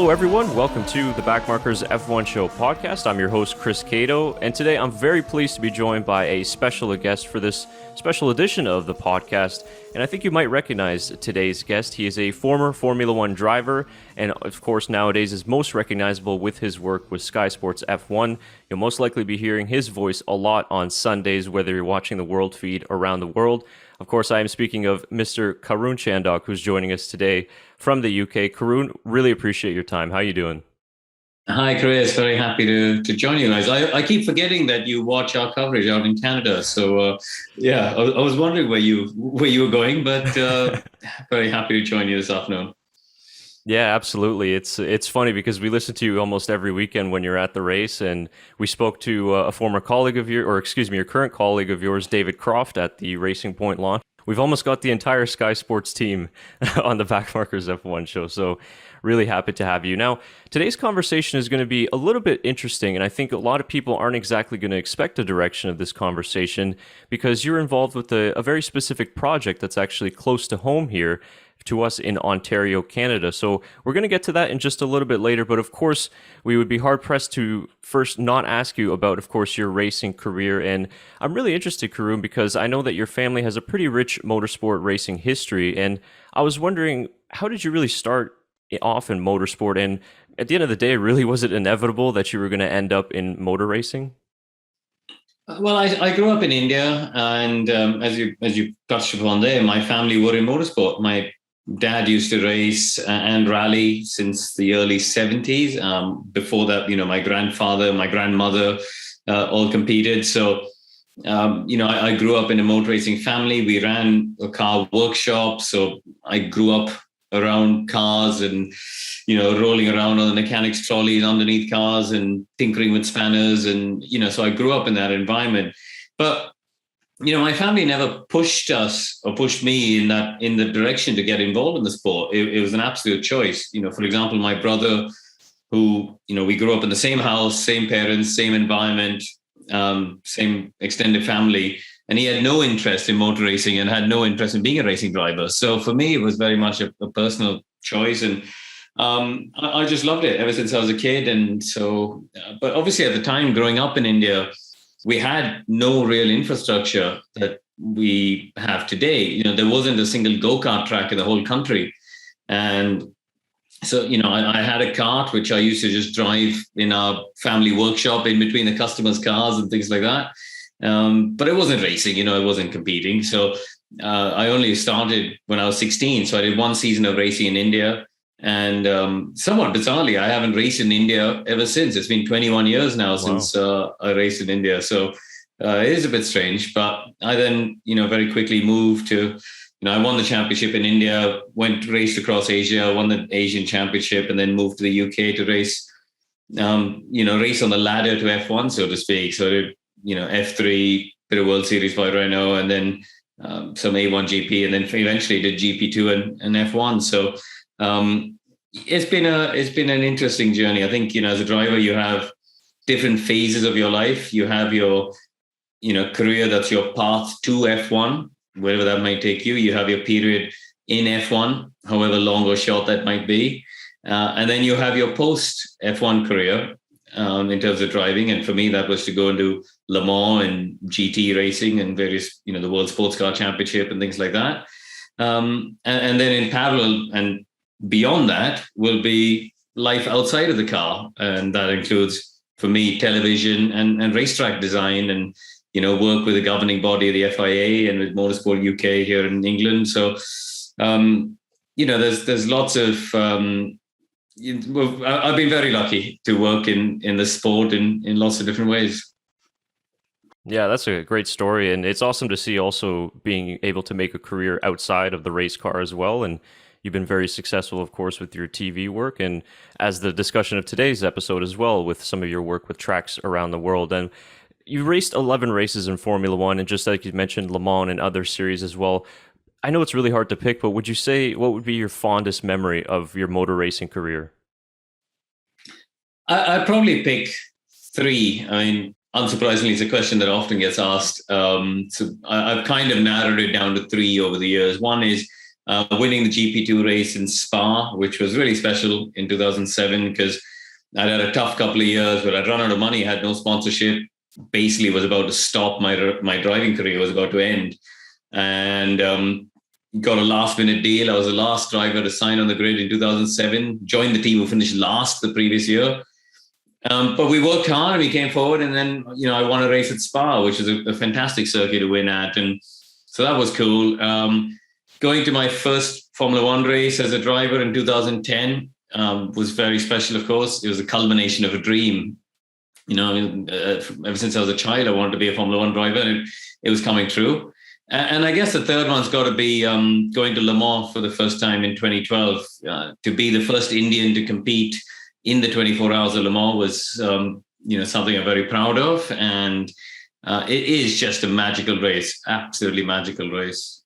Hello everyone, welcome to the Backmarkers F1 Show podcast. I'm your host Chris Cato, and today I'm very pleased to be joined by a special guest for this special edition of the podcast. And I think you might recognize today's guest. He is a former Formula One driver, and of course nowadays is most recognizable with his work with Sky Sports F1. You'll most likely be hearing his voice a lot on Sundays, whether you're watching the world feed around the world. Of course, I am speaking of Mr. Karun Chandhok, who's joining us today from the UK. Karun, really appreciate your time. How are you doing? Hi, Chris. Very happy to join you guys. I keep forgetting that you watch our coverage out in Canada. So, I was wondering where you were going, but very happy to join you this afternoon. Yeah, absolutely. It's funny because we listen to you almost every weekend when you're at the race, and we spoke to a former colleague of your current colleague of yours, David Croft, at the Racing Point launch. We've almost got the entire Sky Sports team on the Backmarkers F1 show, so really happy to have you. Now, today's conversation is going to be a little bit interesting, and I think a lot of people aren't exactly going to expect the direction of this conversation because you're involved with a very specific project that's actually close to home here to us in Ontario, Canada. So we're going to get to that in just a little bit later, but of course, we would be hard-pressed to first not ask you about, of course, your racing career. And I'm really interested, Karun, because I know that your family has a pretty rich motorsport racing history, and I was wondering, how did you really start off in motorsport? And at the end of the day, really, was it inevitable that you were going to end up in motor racing? Well, I grew up in India, and as you touched upon there, my family were in motorsport. My dad used to race and rally since the early 70s. Before that, my grandfather, my grandmother all competed. So, I grew up in a motor racing family. We ran a car workshop. So I grew up around cars and, rolling around on the mechanics trolleys underneath cars and tinkering with spanners. And, so I grew up in that environment. But my family never pushed us or pushed me in the direction to get involved in the sport. It was an absolute choice. For example, my brother, who, we grew up in the same house, same parents, same environment, same extended family, and he had no interest in motor racing and had no interest in being a racing driver. So for me, it was very much a personal choice. And I just loved it ever since I was a kid. And so, but obviously at the time growing up in India, we had no real infrastructure that we have today. There wasn't a single go-kart track in the whole country. And so, I had a kart, which I used to just drive in our family workshop in between the customers' cars and things like that. But it wasn't racing, it wasn't competing. So I only started when I was 16. So I did one season of racing in India. And somewhat bizarrely, I haven't raced in India ever since. It's been 21 years now since I raced in India. So it is a bit strange. But I then, very quickly moved to, I won the championship in India, raced across Asia, won the Asian championship, and then moved to the UK to race, race on the ladder to F1, so to speak. So, F3, bit of World Series by Renault, and then some A1 GP, and then eventually did GP2 and F1. So, it's been an interesting journey. I think, as a driver, you have different phases of your life. You have your, career, that's your path to F1, wherever that might take you. You have your period in F1, however long or short that might be. And then you have your post F1 career in terms of driving. And for me, that was to go and do Le Mans and GT racing and various, the World Sports Car Championship and things like that. And then in parallel and beyond that will be life outside of the car. And that includes, for me, television and racetrack design and, work with the governing body of the FIA and with Motorsport UK here in England. So, there's lots of, I've been very lucky to work in the sport in lots of different ways. Yeah, that's a great story. And it's awesome to see also being able to make a career outside of the race car as well. And you've been very successful, of course, with your TV work and as the discussion of today's episode as well, with some of your work with tracks around the world. And you raced 11 races in Formula One, and just like you mentioned, Le Mans and other series as well. I know it's really hard to pick, but would you say what would be your fondest memory of your motor racing career? I'd probably pick three. I mean, unsurprisingly, it's a question that often gets asked. So I've kind of narrowed it down to three over the years. One is winning the GP2 race in Spa, which was really special in 2007 because I'd had a tough couple of years where I'd run out of money, had no sponsorship, basically was about to stop. My driving career was about to end. And got a last-minute deal. I was the last driver to sign on the grid in 2007, joined the team who finished last the previous year. But we worked hard and we came forward. And then, I won a race at Spa, which is a fantastic circuit to win at. And so that was cool. Going to my first Formula One race as a driver in 2010 was very special, of course. It was a culmination of a dream. Ever since I was a child, I wanted to be a Formula One driver, and it was coming true. And I guess the third one's got to be going to Le Mans for the first time in 2012. To be the first Indian to compete in the 24 Hours of Le Mans was, something I'm very proud of. And it is just a magical race, absolutely magical race.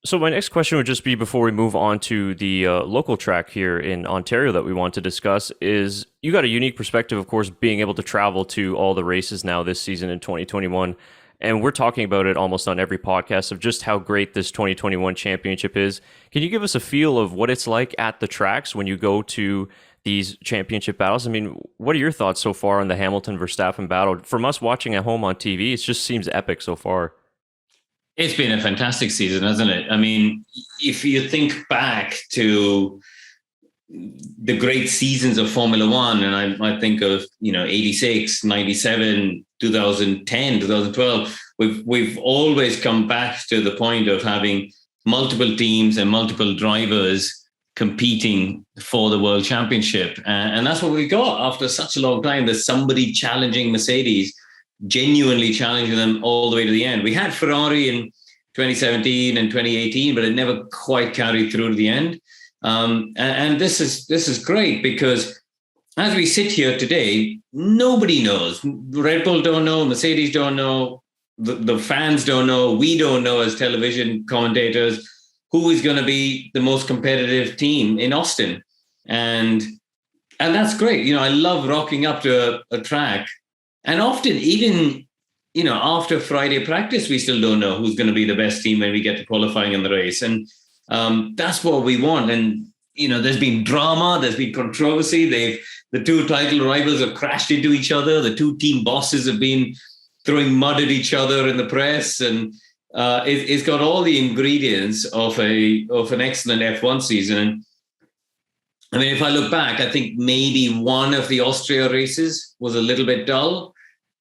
So my next question would just be, before we move on to the local track here in Ontario that we want to discuss, is you got a unique perspective, of course, being able to travel to all the races now this season in 2021. And we're talking about it almost on every podcast of just how great this 2021 championship is. Can you give us a feel of what it's like at the tracks when you go to these championship battles? I mean, what are your thoughts so far on the Hamilton-Verstappen battle? From us watching at home on TV, it just seems epic so far. It's been a fantastic season, hasn't it? I mean, if you think back to the great seasons of Formula One, and I think of, 86, 97, 2010, 2012, we've always come back to the point of having multiple teams and multiple drivers competing for the World Championship. And that's what we got after such a long time. There's somebody challenging Mercedes, genuinely challenging them all the way to the end. We had Ferrari in 2017 and 2018, but it never quite carried through to the end. And this is great because as we sit here today, nobody knows. Red Bull don't know, Mercedes don't know, the fans don't know, we don't know as television commentators who is going to be the most competitive team in Austin. And that's great. I love rocking up to a track. And often, even, after Friday practice, we still don't know who's going to be the best team when we get to qualifying in the race. And that's what we want. And, there's been drama, there's been controversy. The two title rivals have crashed into each other. The two team bosses have been throwing mud at each other in the press. And it's got all the ingredients of an excellent F1 season. I mean, if I look back, I think maybe one of the Austria races was a little bit dull.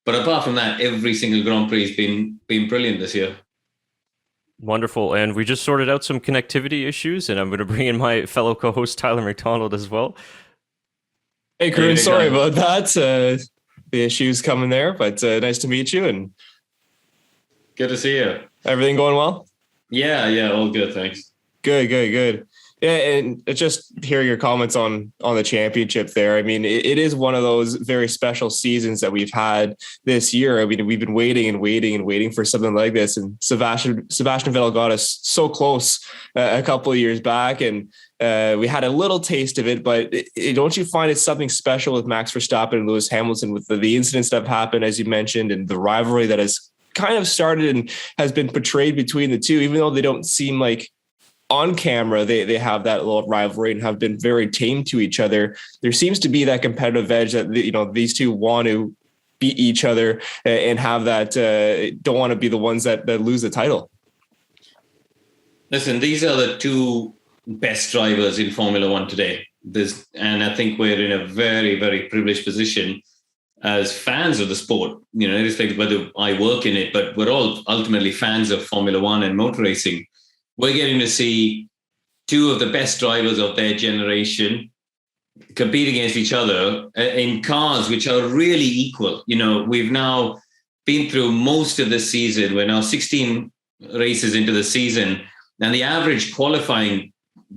But apart from that, every single Grand Prix has been brilliant this year. Wonderful. And we just sorted out some connectivity issues, and I'm going to bring in my fellow co-host, Tyler McDonald, as well. Hey, Karun, sorry about that. The issues coming there, but nice to meet you. And good to see you. Everything going well? Yeah, all good, thanks. Good. Yeah, and just hearing your comments on the championship there. I mean, it is one of those very special seasons that we've had this year. I mean, we've been waiting for something like this. And Sebastian Vettel got us so close a couple of years back, and we had a little taste of it. But don't you find it's something special with Max Verstappen and Lewis Hamilton with the incidents that have happened, as you mentioned, and the rivalry that has kind of started and has been portrayed between the two, even though they don't seem like on camera, they have that little rivalry and have been very tame to each other. There seems to be that competitive edge that, these two want to beat each other and have that, don't want to be the ones that lose the title. Listen, these are the two best drivers in Formula One today. And I think we're in a very, very privileged position as fans of the sport, irrespective of whether I work in it, but we're all ultimately fans of Formula One and motor racing. We're getting to see two of the best drivers of their generation compete against each other in cars which are really equal. We've now been through most of the season. We're now 16 races into the season, and the average qualifying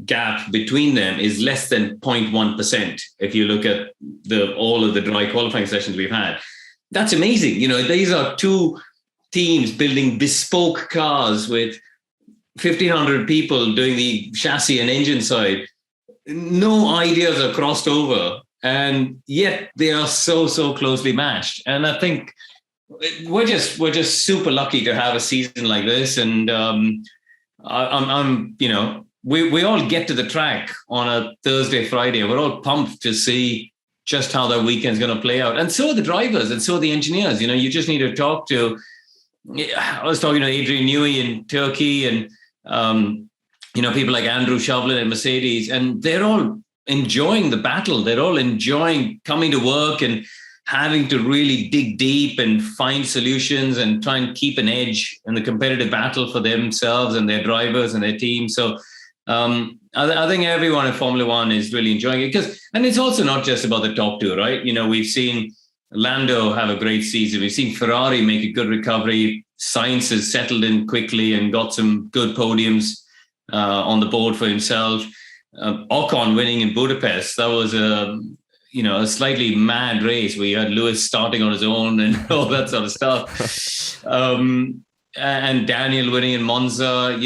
gap between them is less than 0.1%. If you look at all of the dry qualifying sessions we've had, that's amazing. These are two teams building bespoke cars with 1,500 people doing the chassis and engine side. No ideas are crossed over, and yet they are so closely matched. And I think we're just super lucky to have a season like this. And I'm we all get to the track on a Thursday, Friday. We're all pumped to see just how that weekend's going to play out. And so are the drivers and so are the engineers. You just need to talk to, I was talking to Adrian Newey in Turkey and, people like Andrew Shovlin at Mercedes, and they're all enjoying the battle. They're all enjoying coming to work and having to really dig deep and find solutions and try and keep an edge in the competitive battle for themselves and their drivers and their team. So I think everyone in Formula One is really enjoying it and it's also not just about the top two, right? We've seen Lando have a great season. We've seen Ferrari make a good recovery. Sainz has settled in quickly and got some good podiums on the board for himself. Ocon winning in Budapest. That was a slightly mad race where you had Lewis starting on his own and all that sort of stuff. And Daniel winning in Monza.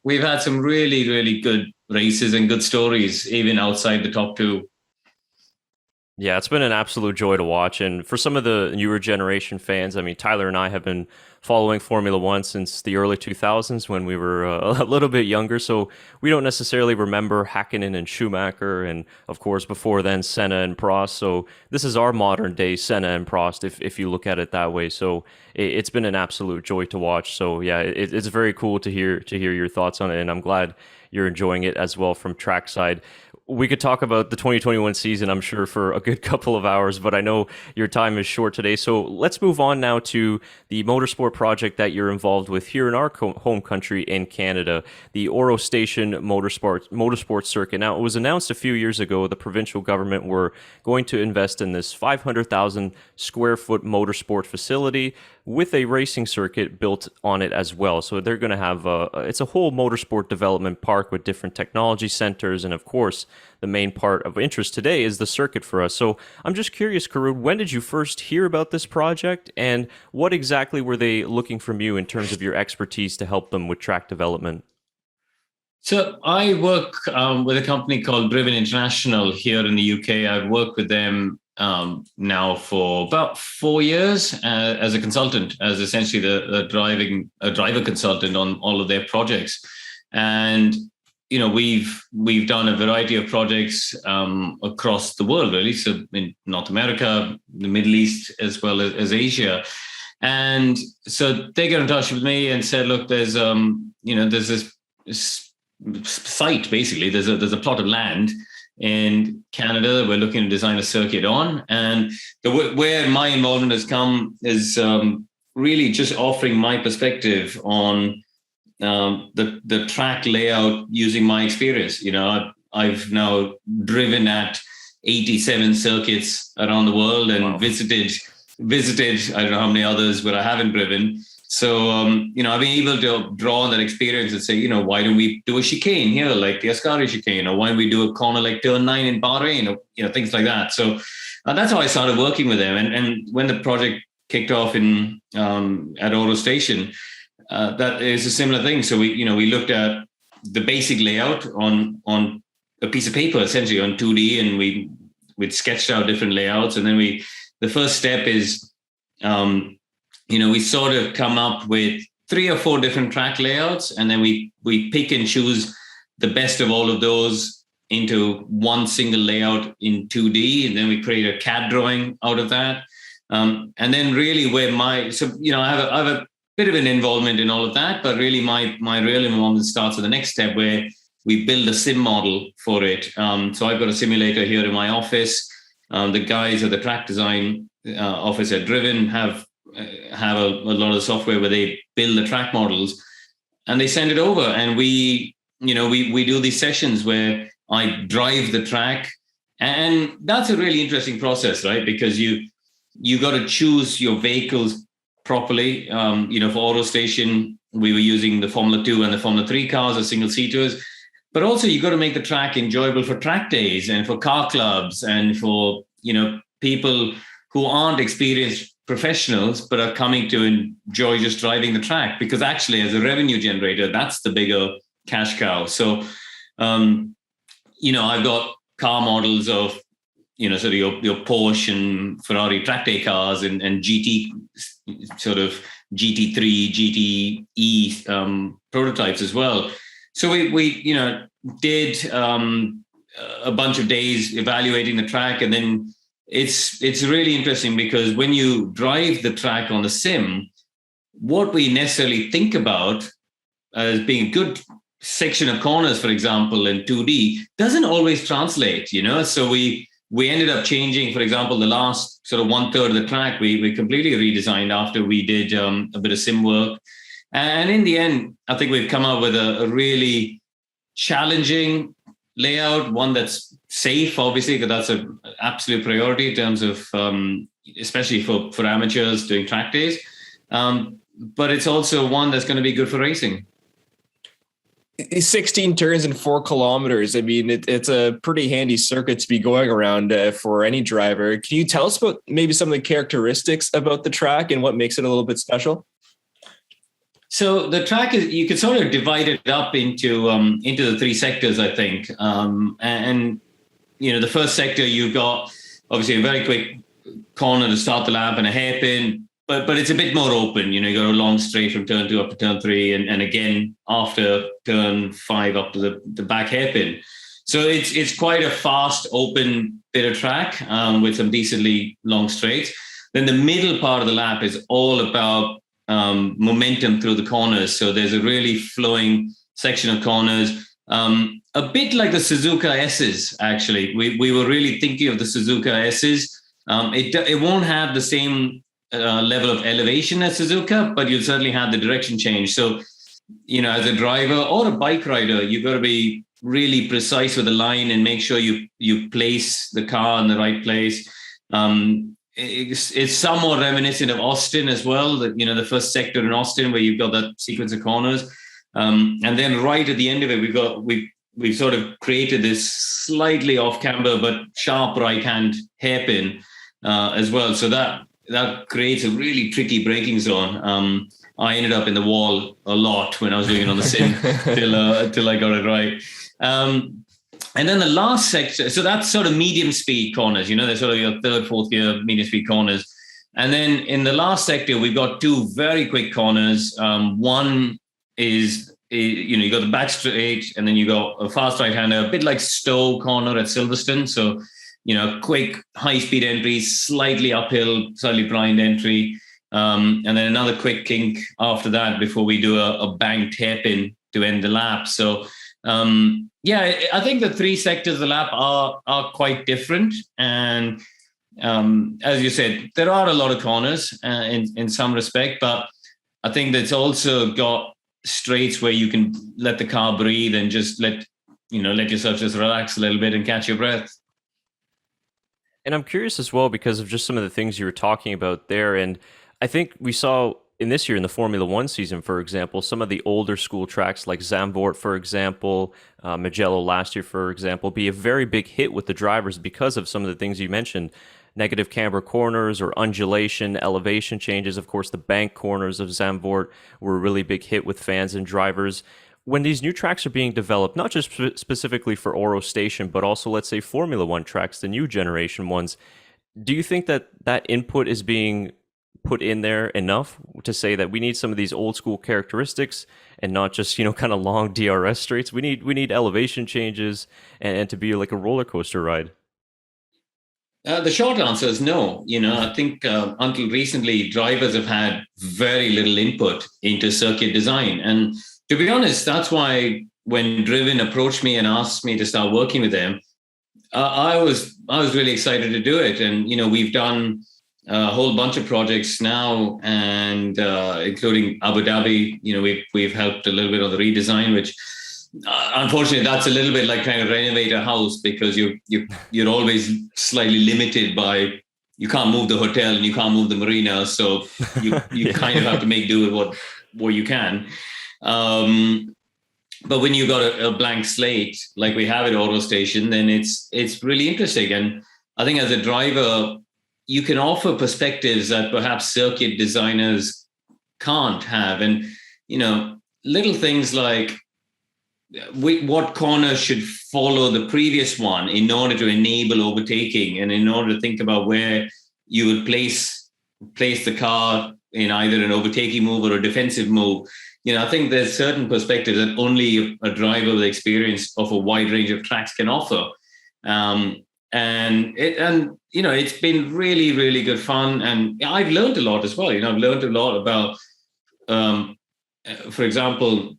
We've had some really, really good races and good stories, even outside the top two. Yeah, it's been an absolute joy to watch. And for some of the newer generation fans, I mean, Tyler and I have been following Formula One since the early 2000s when we were a little bit younger. So we don't necessarily remember Häkkinen and Schumacher. And of course, before then, Senna and Prost. So this is our modern day Senna and Prost, if you look at it that way. So it's been an absolute joy to watch. So yeah, it's very cool to hear your thoughts on it. And I'm glad you're enjoying it as well from trackside. We could talk about the 2021 season, I'm sure, for a good couple of hours, but I know your time is short today. So let's move on now to the motorsport project that you're involved with here in our home country in Canada, the Oro-Station motorsport circuit. Now, it was announced a few years ago the provincial government were going to invest in this 500,000 square foot motorsport facility with a racing circuit built on it as well. So they're going to have it's a whole motorsport development park with different technology centers. And of course, the main part of interest today is the circuit for us. So I'm just curious, Karun, when did you first hear about this project and what exactly were they looking from you in terms of your expertise to help them with track development? So I work with a company called Driven International here in the UK. I've worked with them now for about 4 years as a consultant, as essentially a driver consultant on all of their projects. And we've done a variety of projects across the world, really. So in North America, the Middle East, as well as Asia. And so they got in touch with me and said, look, there's this site, basically. There's a plot of land in Canada that we're looking to design a circuit on. And where my involvement has come is really just offering my perspective on the track layout using my experience. I've now driven at 87 circuits around the world and Wow. visited I don't know how many others where I haven't driven. So I've been able to draw on that experience and say, why don't we do a chicane here like the Ascari chicane, or why don't we do a corner like turn 9 in Bahrain, or things like that. So that's how I started working with them. And when the project kicked off in at Oro-Station, that is a similar thing. So we looked at the basic layout on a piece of paper, essentially on 2D, and we'd sketched out different layouts. And then the first step is, we sort of come up with 3 or 4 different track layouts, and then we pick and choose the best of all of those into one single layout in 2D, and then we create a CAD drawing out of that. And then really where I have a bit of an involvement in all of that, but really my real involvement starts at the next step where we build a sim model for it. So I've got a simulator here in my office. The guys at the track design office at Driven have a lot of software where they build the track models and they send it over. And we do these sessions where I drive the track. And that's a really interesting process, right? Because you got to choose your vehicles properly. For Oro-Station, we were using the Formula 2 and the Formula 3 cars as single seaters. But also you got to make the track enjoyable for track days and for car clubs and for, people who aren't experienced professionals, but are coming to enjoy just driving the track, because actually as a revenue generator, that's the bigger cash cow. So, I've got car models of sort of your Porsche and Ferrari track day cars and GT, sort of GT3, GTE prototypes as well. So we did a bunch of days evaluating the track, and then it's really interesting because when you drive the track on the sim, what we necessarily think about as being a good section of corners, for example, in 2D, doesn't always translate, So we ended up changing, for example, the last sort of 1/3 of the track, we completely redesigned after we did a bit of sim work. And in the end, I think we've come up with a really challenging layout, one that's safe, obviously, because that's an absolute priority in terms of, especially for amateurs doing track days. But it's also one that's going to be good for racing. 16 turns in 4 kilometers. I mean, it's a pretty handy circuit to be going around for any driver. Can you tell us about maybe some of the characteristics about the track and what makes it a little bit special? So the track is, you can sort of divide it up into the 3 sectors, I think. And the first sector, you've got obviously a very quick corner to start the lap and a hairpin. But it's a bit more open, you got a long straight from turn 2 up to turn 3, and again after turn 5 up to the back hairpin. So it's quite a fast, open bit of track with some decently long straights. Then the middle part of the lap is all about momentum through the corners. So there's a really flowing section of corners, a bit like the Suzuka S's. Actually, we were really thinking of the Suzuka S's. It won't have the same level of elevation as Suzuka, but you'll certainly have the direction change. So, as a driver or a bike rider, you've got to be really precise with the line and make sure you place the car in the right place. It's somewhat reminiscent of Austin as well, the first sector in Austin where you've got that sequence of corners. And then right at the end of it, we've sort of created this slightly off camber but sharp right-hand hairpin as well. So that creates a really tricky braking zone. I ended up in the wall a lot when I was doing it on the sim till I got it right. And then the last sector, so that's sort of medium speed corners, they're sort of your 3rd, 4th gear medium speed corners. And then in the last sector, we've got 2 very quick corners. One is, you got the back straight, and then you got a fast right-hander, a bit like Stowe corner at Silverstone. So, quick, high-speed entry, slightly uphill, slightly blind entry. And then another quick kink after that before we do a banked hairpin to end the lap. So, I think the 3 sectors of the lap are quite different. And as you said, there are a lot of corners in some respect, but I think that's also got straights where you can let the car breathe and just let yourself just relax a little bit and catch your breath. And I'm curious as well because of just some of the things you were talking about there. And I think we saw in this year in the Formula One season, for example, some of the older school tracks like Zandvoort, for example, Mugello last year, for example, be a very big hit with the drivers because of some of the things you mentioned. Negative camber corners or undulation, elevation changes. Of course, the bank corners of Zandvoort were a really big hit with fans and drivers. When these new tracks are being developed, not just specifically for Oro-Station, but also, let's say, Formula One tracks, the new generation ones, do you think that input is being put in there enough to say that we need some of these old school characteristics and not just, kind of long DRS straights? We need elevation changes and to be like a roller coaster ride. The short answer is no. I think until recently, drivers have had very little input into circuit design. And to be honest, that's why when Driven approached me and asked me to start working with them, I was really excited to do it. And, we've done a whole bunch of projects now, and including Abu Dhabi. We've helped a little bit on the redesign, which unfortunately that's a little bit like trying to renovate a house because you're always slightly limited by, you can't move the hotel and you can't move the marina, so you kind of have to make do with what you can. But when you've got a blank slate like we have at Oro-Station, then it's really interesting. And I think as a driver, you can offer perspectives that perhaps circuit designers can't have. And, little things like what corner should follow the previous one in order to enable overtaking, and in order to think about where you would place the car in either an overtaking move or a defensive move. I think there's certain perspectives that only a driver with experience of a wide range of tracks can offer. It's been really, really good fun. And I've learned a lot as well. I've learned a lot about, for example,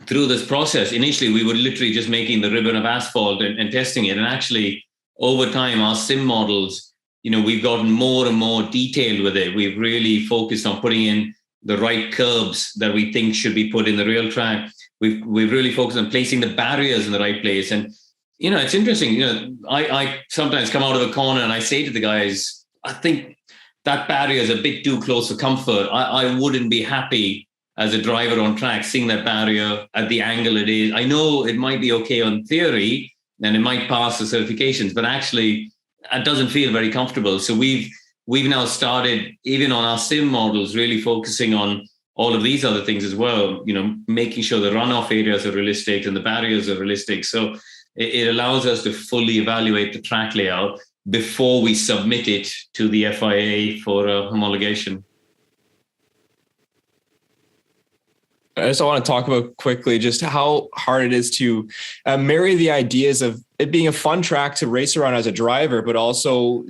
through this process, initially we were literally just making the ribbon of asphalt and testing it. And actually, over time, our sim models, we've gotten more and more detailed with it. We've really focused on putting in the right curbs that we think should be put in the real track. We've really focused on placing the barriers in the right place. And, it's interesting. I sometimes come out of a corner and I say to the guys, I think that barrier is a bit too close for comfort. I wouldn't be happy as a driver on track seeing that barrier at the angle it is. I know it might be okay on theory and it might pass the certifications, but actually it doesn't feel very comfortable. So we've now started, even on our sim models, really focusing on all of these other things as well, making sure the runoff areas are realistic and the barriers are realistic. So it allows us to fully evaluate the track layout before we submit it to the FIA for homologation. I just want to talk about quickly just how hard it is to marry the ideas of it being a fun track to race around as a driver, but also,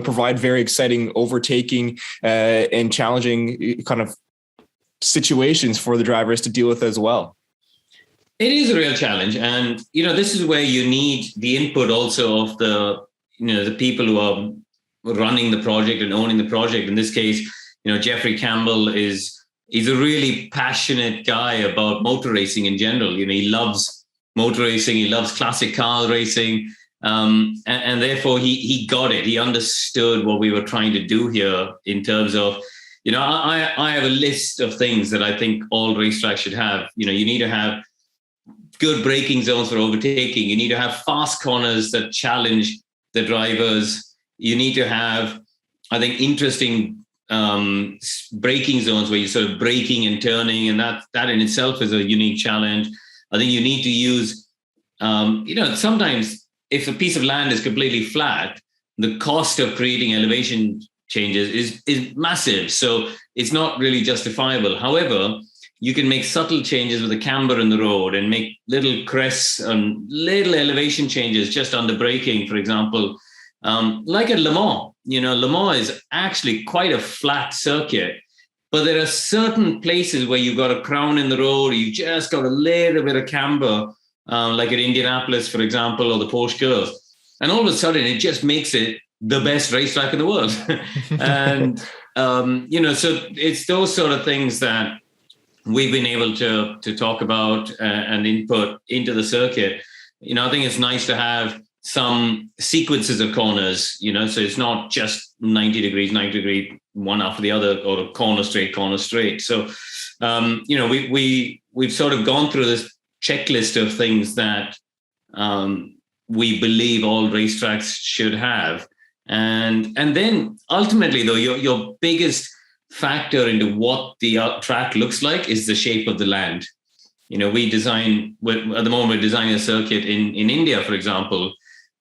provide very exciting overtaking and challenging kind of situations for the drivers to deal with as well. It is a real challenge. And, this is where you need the input also of the people who are running the project and owning the project. In this case, Jeffrey Campbell he's a really passionate guy about motor racing in general. He loves motor racing. He loves classic car racing. And therefore he got it. He understood what we were trying to do here in terms of, I have a list of things that I think all racetracks should have. You need to have good braking zones for overtaking. You need to have fast corners that challenge the drivers. You need to have, I think, interesting braking zones where you're sort of braking and turning, and that in itself is a unique challenge. I think you need to use, sometimes if a piece of land is completely flat, the cost of creating elevation changes is massive. So it's not really justifiable. However, you can make subtle changes with a camber in the road and make little crests and little elevation changes just under braking, for example. Like at Le Mans, Le Mans is actually quite a flat circuit, but there are certain places where you've got a crown in the road, you've just got a little bit of camber, like at Indianapolis, for example, or the Porsche Curves. And all of a sudden, it just makes it the best racetrack in the world. And, so it's those sort of things that we've been able to talk about and input into the circuit. I think it's nice to have some sequences of corners, so it's not just 90 degree, one after the other, or a corner straight. So, we've sort of gone through this checklist of things that we believe all racetracks should have. And then ultimately, though, your biggest factor into what the track looks like is the shape of the land. We design, at the moment, we're designing a circuit in India, for example,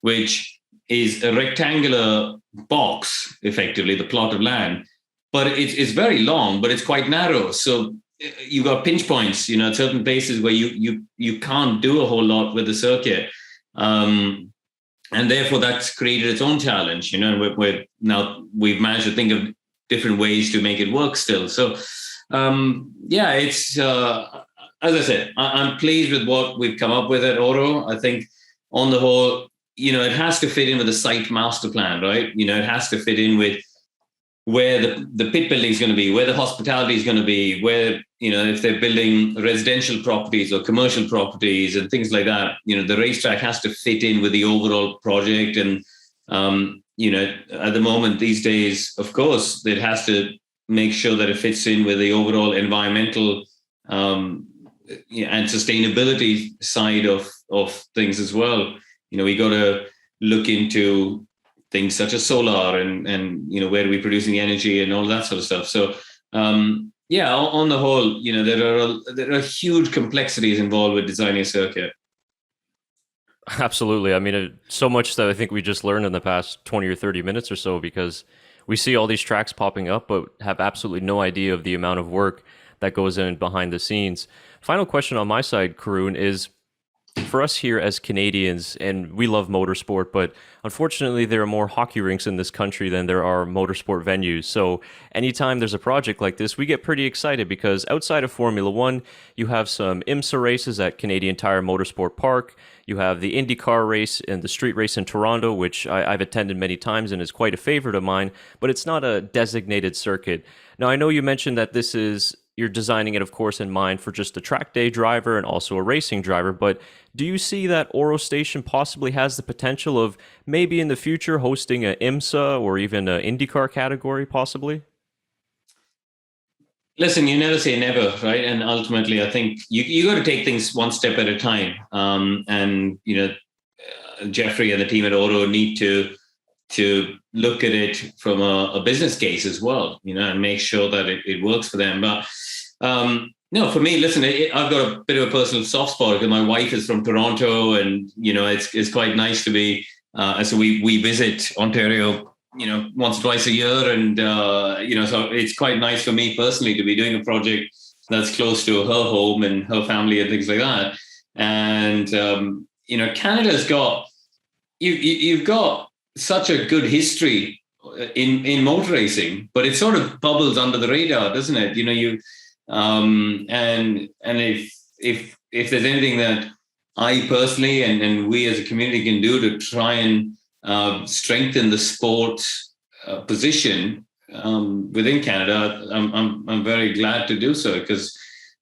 which is a rectangular box, effectively, the plot of land. But it's very long, but it's quite narrow. So you've got pinch points, at certain places where you can't do a whole lot with the circuit. And therefore, that's created its own challenge, we've managed to think of different ways to make it work still. So, it's, as I said, I'm pleased with what we've come up with at Oro. I think on the whole, it has to fit in with the site master plan, right? It has to fit in with where the pit building is going to be, where the hospitality is going to be, where, if they're building residential properties or commercial properties and things like that, the racetrack has to fit in with the overall project. And, at the moment these days, of course, it has to make sure that it fits in with the overall environmental and sustainability side of things as well. We got to look into things such as solar and where are we producing the energy and all that sort of stuff. So, Yeah, on the whole, there are huge complexities involved with designing a circuit. Absolutely. I mean, so much that I think we just learned in the past 20 or 30 minutes or so, because we see all these tracks popping up, but have absolutely no idea of the amount of work that goes in behind the scenes. Final question on my side, Karun, is for us here as Canadians, and we love motorsport, but unfortunately, there are more hockey rinks in this country than there are motorsport venues. So, anytime there's a project like this, we get pretty excited because outside of Formula One, you have some IMSA races at Canadian Tire Motorsport Park. You have the IndyCar race and the street race in Toronto, which I've attended many times and is quite a favorite of mine, but it's not a designated circuit. Now, I know you mentioned that you're designing it, of course, in mind for just a track day driver and also a racing driver, but do you see that Oro-Station possibly has the potential of maybe in the future hosting a IMSA or even an IndyCar category, possibly? Listen, you never say never, right? And ultimately, I think you got to take things one step at a time. Jeffrey and the team at Oro need to look at it from a business case as well, and make sure that it works for them. But no, for me, listen, I've got a bit of a personal soft spot because my wife is from Toronto, and it's quite nice to be. So we visit Ontario, once or twice a year, and so it's quite nice for me personally to be doing a project that's close to her home and her family and things like that. And Canada's got you've got such a good history in motor racing, but it sort of bubbles under the radar, doesn't it? And if there's anything that I personally and we as a community can do to try and strengthen the sport position within Canada, I'm very glad to do so, because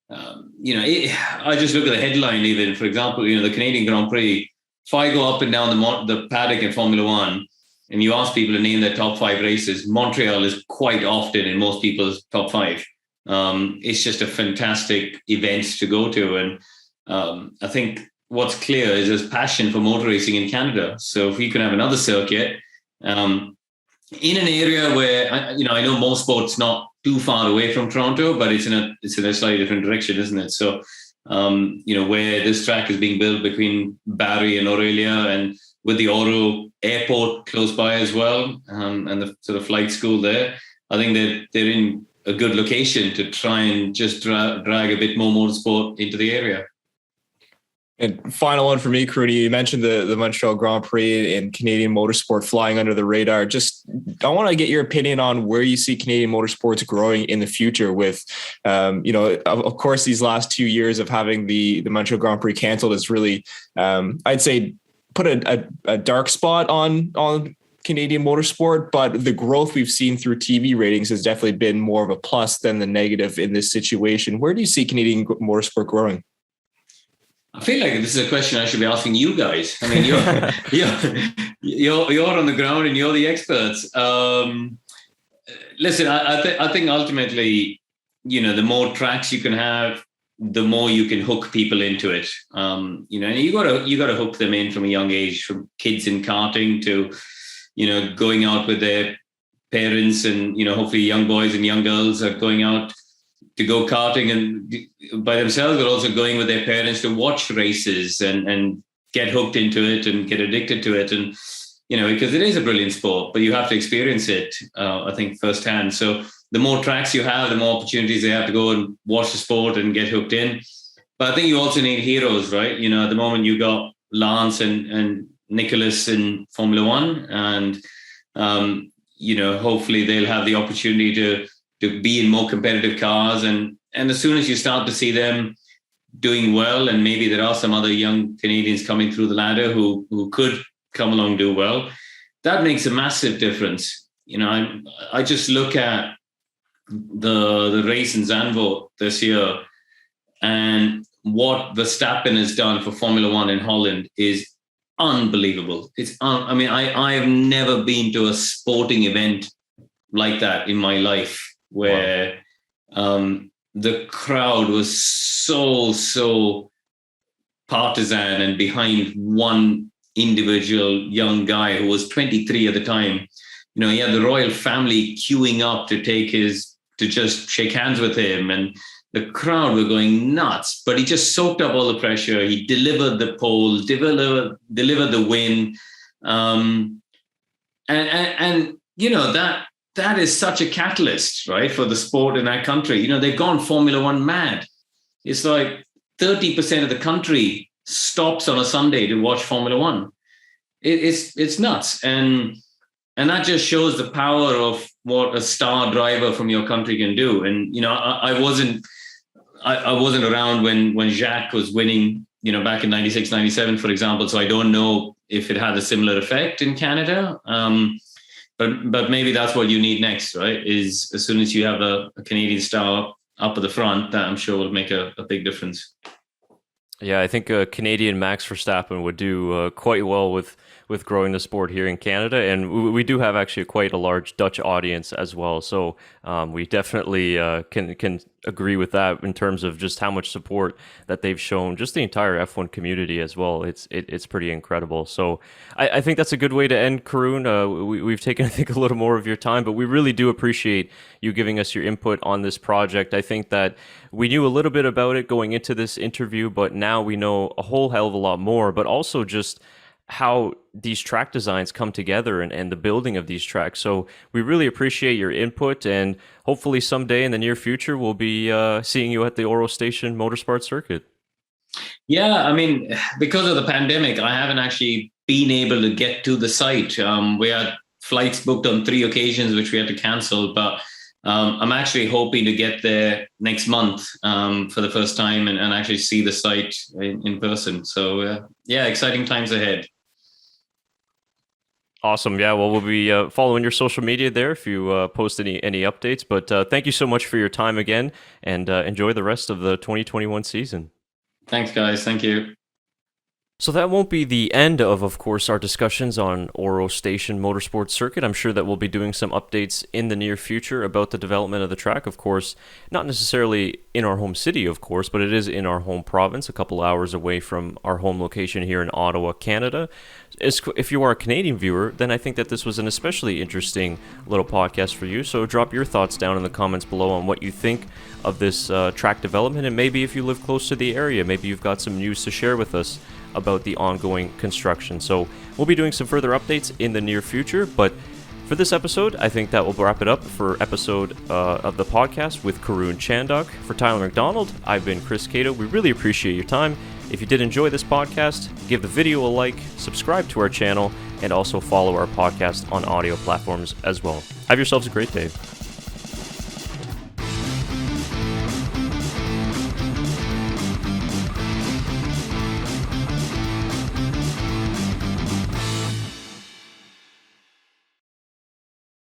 I just look at the headline. Even, for example, the Canadian Grand Prix. If I go up and down the paddock in Formula One and you ask people to name their top 5 races, Montreal is quite often in most people's top 5. It's just a fantastic event to go to. And I think what's clear is there's passion for motor racing in Canada. So if we can have another circuit in an area where, I know Motorsport's not too far away from Toronto, but it's in a slightly different direction, isn't it? So, where this track is being built between Barrie and Aurelia, and with the Oro airport close by as well, and the sort of flight school there, I think they're in a good location to try and just drag a bit more motorsport into the area. And final one for me, Karun, you mentioned the Montreal Grand Prix and Canadian motorsport flying under the radar. I want to get your opinion on where you see Canadian motorsports growing in the future with, of course, these last 2 years of having the Montreal Grand Prix canceled has really, I'd say, put a dark spot on Canadian motorsport, but the growth we've seen through TV ratings has definitely been more of a plus than the negative in this situation. Where do you see Canadian motorsport growing? I feel like this is a question I should be asking you guys. I mean, you're on the ground and you're the experts. Listen, I think ultimately, the more tracks you can have, the more you can hook people into it. And you got to hook them in from a young age, from kids in karting to, going out with their parents, and hopefully young boys and young girls are going out to go karting and by themselves, but also going with their parents to watch races and get hooked into it and get addicted to it. And, because it is a brilliant sport, but you have to experience it, I think, firsthand. So the more tracks you have, the more opportunities they have to go and watch the sport and get hooked in. But I think you also need heroes, right? At the moment you got Lance and Nicholas in Formula One, and, hopefully they'll have the opportunity to be in more competitive cars. And as soon as you start to see them doing well, and maybe there are some other young Canadians coming through the ladder who could come along and do well, that makes a massive difference. I just look at the race in Zandvoort this year, and what Verstappen has done for Formula One in Holland is unbelievable. I have never been to a sporting event like that in my life, where the crowd was so partisan and behind one individual young guy who was 23 at the time. He had the royal family queuing up to take his to just shake hands with him, and the crowd were going nuts. But he just soaked up all the pressure. He delivered the pole, delivered the win, and that is such a catalyst, right, for the sport in that country. They've gone Formula One mad. It's like 30% of the country stops on a Sunday to watch Formula One. It's nuts, and that just shows the power of what a star driver from your country can do. And I wasn't around when Jacques was winning, back in 96, 97, for example. So I don't know if it had a similar effect in Canada. But maybe that's what you need next, right? Is as soon as you have a Canadian star up at the front, that I'm sure will make a big difference. Yeah, I think Canadian Max Verstappen would do quite well with growing the sport here in Canada, and we do have actually quite a large Dutch audience as well. So we definitely can agree with that in terms of just how much support that they've shown, just the entire F1 community as well. It's pretty incredible. So I think that's a good way to end, Karun. We've taken, I think, a little more of your time, but we really do appreciate you giving us your input on this project. I think that we knew a little bit about it going into this interview, but now we know a whole hell of a lot more, but also just how these track designs come together and the building of these tracks. So we really appreciate your input, and hopefully someday in the near future we'll be seeing you at the Oro-Station Motorsport circuit. Yeah, I mean, because of the pandemic, I haven't actually been able to get to the site. We had flights booked on 3 occasions, which we had to cancel, but I'm actually hoping to get there next month for the first time and actually see the site in person. So yeah, exciting times ahead. Awesome. Yeah, well, we'll be following your social media there if you post any updates. But thank you so much for your time again, and enjoy the rest of the 2021 season. Thanks, guys. Thank you. So that won't be the end of course, our discussions on Oro-Station Motorsport Circuit. I'm sure that we'll be doing some updates in the near future about the development of the track, of course. Not necessarily in our home city, of course, but it is in our home province, a couple hours away from our home location here in Ottawa, Canada. If you are a Canadian viewer, then I think that this was an especially interesting little podcast for you. So drop your thoughts down in the comments below on what you think of this track development, and maybe if you live close to the area, maybe you've got some news to share with us about the ongoing construction. So we'll be doing some further updates in the near future, but for this episode, I think that will wrap it up for episode of the podcast with Karun Chandhok. For Tyler McDonald, I've been Chris Cato. We really appreciate your time. If you did enjoy this podcast, give the video a like, subscribe to our channel, and also follow our podcast on audio platforms as well. Have yourselves a great day.